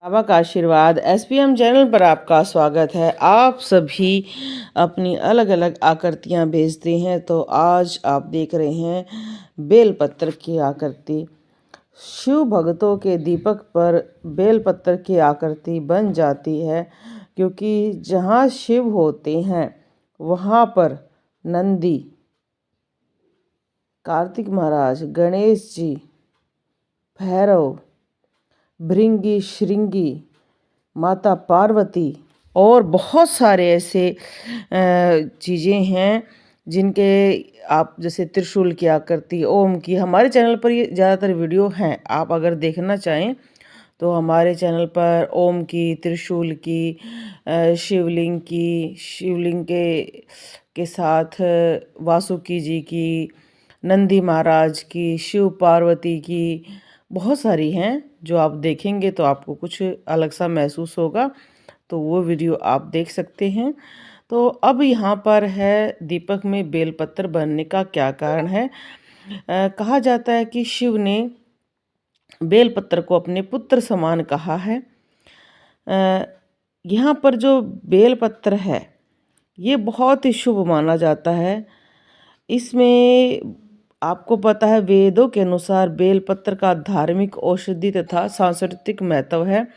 बाबा का आशीर्वाद SPM channel पर आपका स्वागत है। आप सभी अपनी अलग अलग आकृतियां भेजते हैं, तो आज आप देख रहे हैं बेलपत्र की आकृति। शिव भक्तों के दीपक पर बेलपत्र की आकृति बन जाती है, क्योंकि जहाँ शिव होते हैं वहाँ पर नंदी, कार्तिक महाराज, गणेश जी, भैरव, भृंगी, श्रृंगी, माता पार्वती और बहुत सारे ऐसे चीज़ें हैं जिनके आप जैसे त्रिशूल की आकृति, ओम की। हमारे चैनल पर ये ज़्यादातर वीडियो हैं। आप अगर देखना चाहें तो हमारे चैनल पर ओम की, त्रिशूल की, शिवलिंग की, शिवलिंग के साथ वासुकी जी की, नंदी महाराज की, शिव पार्वती की, बहुत सारी हैं जो आप देखेंगे तो आपको कुछ अलग सा महसूस होगा, तो वो वीडियो आप देख सकते हैं। तो अब यहाँ पर है दीपक में बेलपत्र बनने का क्या कारण है। कहा जाता है कि शिव ने बेलपत्र को अपने पुत्र समान कहा है। यहाँ पर जो बेलपत्र है ये बहुत ही शुभ माना जाता है। इसमें आपको पता है वेदों के अनुसार बेलपत्र का धार्मिक, औषधि तथा सांस्कृतिक महत्व है।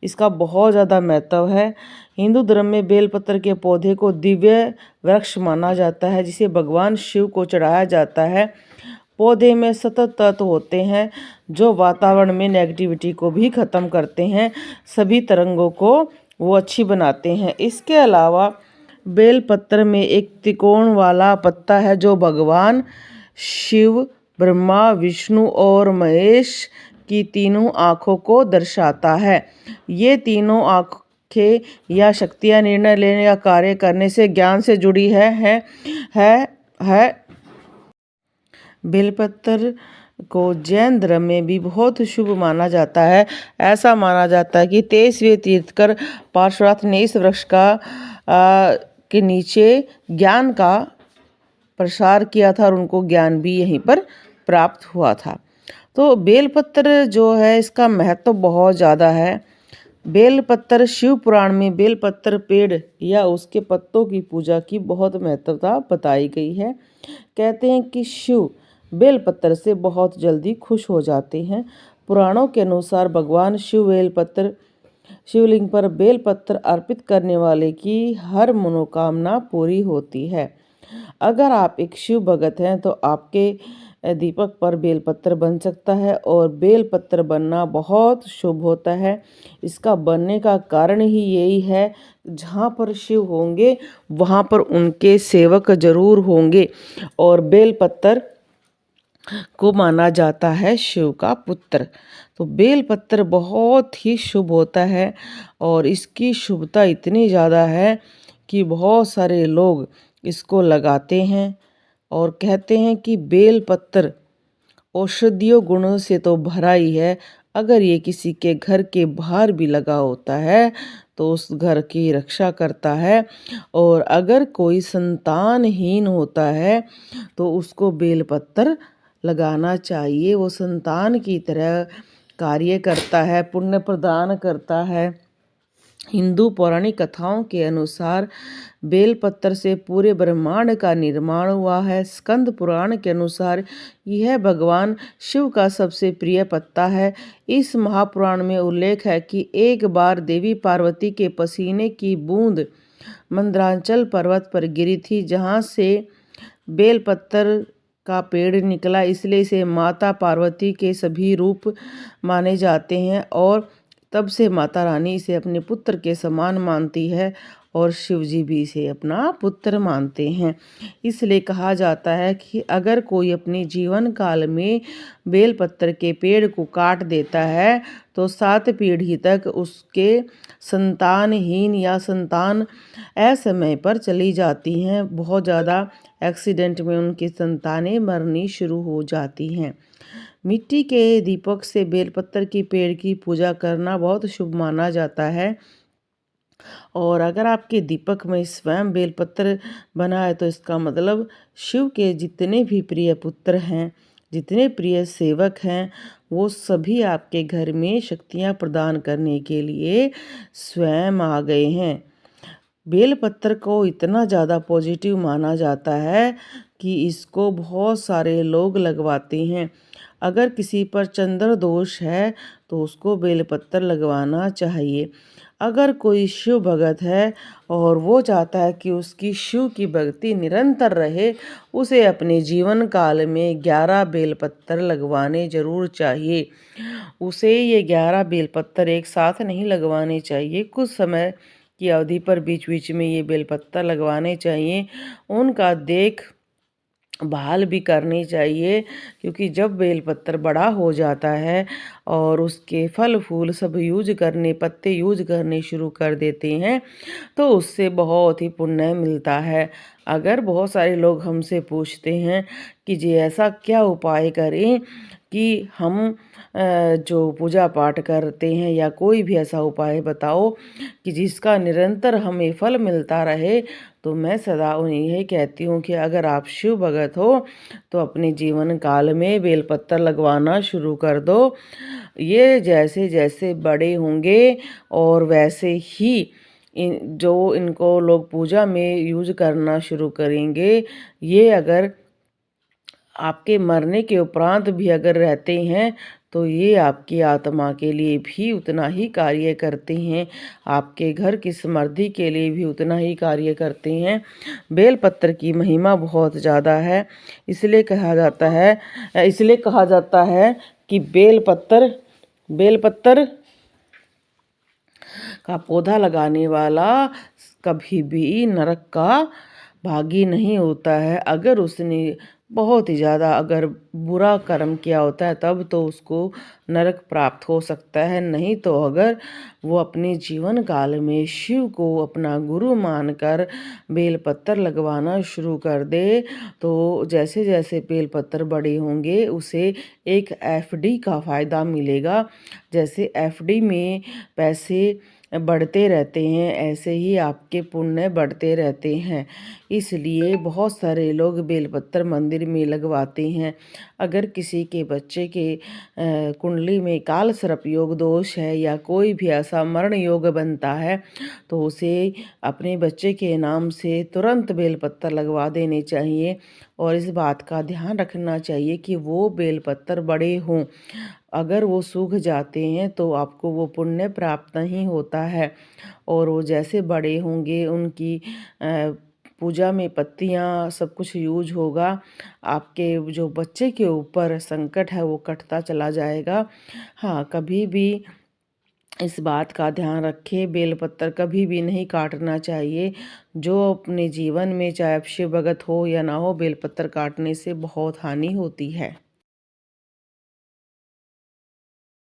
इसका बहुत ज़्यादा महत्व है। हिंदू धर्म में बेलपत्र के पौधे को दिव्य वृक्ष माना जाता है, जिसे भगवान शिव को चढ़ाया जाता है। पौधे में सतत तत्व होते हैं जो वातावरण में नेगेटिविटी को भी ख़त्म करते हैं, सभी तरंगों को वो अच्छी बनाते हैं। इसके अलावा बेलपत्र में एक त्रिकोण वाला पत्ता है जो भगवान शिव, ब्रह्मा, विष्णु और महेश की तीनों आँखों को दर्शाता है। ये तीनों आँखें या शक्तियाँ निर्णय लेने का कार्य करने से ज्ञान से जुड़ी है। बेलपत्र को जैन धर्म में भी बहुत शुभ माना जाता है। ऐसा माना जाता है कि 23वें तीर्थकर पार्श्वनाथ ने इस वृक्ष के नीचे ज्ञान का प्रसार किया था और उनको ज्ञान भी यहीं पर प्राप्त हुआ था। तो बेलपत्र जो है इसका महत्व बहुत ज़्यादा है। बेलपत्र शिव पुराण में बेलपत्र पेड़ या उसके पत्तों की पूजा की बहुत महत्वता बताई गई है। कहते हैं कि शिव बेलपत्र से बहुत जल्दी खुश हो जाते हैं। पुराणों के अनुसार भगवान शिवलिंग पर बेलपत्र अर्पित करने वाले की हर मनोकामना पूरी होती है। अगर आप एक शिव भगत हैं तो आपके दीपक पर बेलपत्र बन सकता है, और बेलपत्र बनना बहुत शुभ होता है। इसका बनने का कारण ही यही है, जहाँ पर शिव होंगे वहाँ पर उनके सेवक जरूर होंगे, और बेलपत्र को माना जाता है शिव का पुत्र। तो बेलपत्र बहुत ही शुभ होता है, और इसकी शुभता इतनी ज़्यादा है कि बहुत सारे लोग इसको लगाते हैं और कहते हैं कि बेलपत्र औषधीय गुणों से तो भरा ही है। अगर ये किसी के घर के बाहर भी लगा होता है तो उस घर की रक्षा करता है, और अगर कोई संतानहीन होता है तो उसको बेलपत्र लगाना चाहिए। वो संतान की तरह कार्य करता है, पुण्य प्रदान करता है। हिंदू पौराणिक कथाओं के अनुसार बेलपत्र से पूरे ब्रह्मांड का निर्माण हुआ है। स्कंद पुराण के अनुसार यह भगवान शिव का सबसे प्रिय पत्ता है। इस महापुराण में उल्लेख है कि एक बार देवी पार्वती के पसीने की बूंद मंदरांचल पर्वत पर गिरी थी, जहाँ से बेलपत्र का पेड़ निकला। इसलिए इसे माता पार्वती के सभी रूप माने जाते हैं, और तब से माता रानी इसे अपने पुत्र के समान मानती है, और शिव जी भी इसे अपना पुत्र मानते हैं। इसलिए कहा जाता है कि अगर कोई अपने जीवन काल में बेलपत्र के पेड़ को काट देता है तो 7 पीढ़ी तक उसके संतानहीन या संतान असमय पर चली जाती हैं। बहुत ज़्यादा एक्सीडेंट में उनकी संतानें मरनी शुरू हो जाती हैं। मिट्टी के दीपक से बेलपत्र की पेड़ की पूजा करना बहुत शुभ माना जाता है, और अगर आपके दीपक में स्वयं बेलपत्र बना है तो इसका मतलब शिव के जितने भी प्रिय पुत्र हैं जितने प्रिय सेवक हैं वो सभी आपके घर में शक्तियाँ प्रदान करने के लिए स्वयं आ गए हैं। बेलपत्र को इतना ज़्यादा पॉजिटिव माना जाता है कि इसको बहुत सारे लोग लगवाते हैं। अगर किसी पर चंद्र दोष है तो उसको बेलपत्र लगवाना चाहिए। अगर कोई शिव भगत है और वो चाहता है कि उसकी शिव की भक्ति निरंतर रहे, उसे अपने जीवन काल में 11 बेलपत्र लगवाने ज़रूर चाहिए। उसे ये 11 बेलपत्र एक साथ नहीं लगवाने चाहिए, कुछ समय की अवधि पर बीच-बीच में ये बेलपत्र लगवाने चाहिए। उनका देखभाल भी करनी चाहिए, क्योंकि जब बेलपत्र बड़ा हो जाता है और उसके फल फूल सब पत्ते यूज करने शुरू कर देते हैं, तो उससे बहुत ही पुण्य मिलता है। अगर बहुत सारे लोग हमसे पूछते हैं कि जी ऐसा क्या उपाय करें कि हम जो पूजा पाठ करते हैं या कोई भी ऐसा उपाय बताओ कि जिसका निरंतर हमें फल मिलता रहे, तो मैं सदा उन्हें यही कहती हूँ कि अगर आप शिव भगत हो तो अपने जीवन काल में बेलपत्र लगवाना शुरू कर दो। ये जैसे जैसे बड़े होंगे और वैसे ही इनको लोग पूजा में यूज करना शुरू करेंगे। ये अगर आपके मरने के उपरांत भी अगर रहते हैं तो ये आपकी आत्मा के लिए भी उतना ही कार्य करते हैं, आपके घर की समृद्धि के लिए भी उतना ही कार्य करते हैं। बेलपत्र की महिमा बहुत ज़्यादा है, इसलिए कहा जाता है कि बेलपत्र का पौधा लगाने वाला कभी भी नरक का भागी नहीं होता है। अगर उसने बहुत ही ज़्यादा अगर बुरा कर्म किया होता है तब तो उसको नरक प्राप्त हो सकता है, नहीं तो अगर वो अपने जीवन काल में शिव को अपना गुरु मानकर बेलपत्र लगवाना शुरू कर दे, तो जैसे जैसे बेलपत्र बड़े होंगे उसे एक एफडी का फ़ायदा मिलेगा। जैसे एफडी में पैसे बढ़ते रहते हैं, ऐसे ही आपके पुण्य बढ़ते रहते हैं। इसलिए बहुत सारे लोग बेलपत्र मंदिर में लगवाते हैं। अगर किसी के बच्चे के कुंडली में काल सर्प योग दोष है या कोई भी ऐसा मरण योग बनता है, तो उसे अपने बच्चे के नाम से तुरंत बेलपत्र लगवा देने चाहिए और इस बात का ध्यान रखना चाहिए कि वो बेलपत्र बड़े हों। अगर वो सूख जाते हैं तो आपको वो पुण्य प्राप्त नहीं होता है और वो जैसे बड़े होंगे उनकी पूजा में पत्तियाँ सब कुछ यूज होगा। आपके जो बच्चे के ऊपर संकट है वो कटता चला जाएगा। हाँ, कभी भी इस बात का ध्यान रखें, बेलपत्र कभी भी नहीं काटना चाहिए। जो अपने जीवन में चाहे आप शिव भगत हो या ना हो, बेलपत्र काटने से बहुत हानि होती है।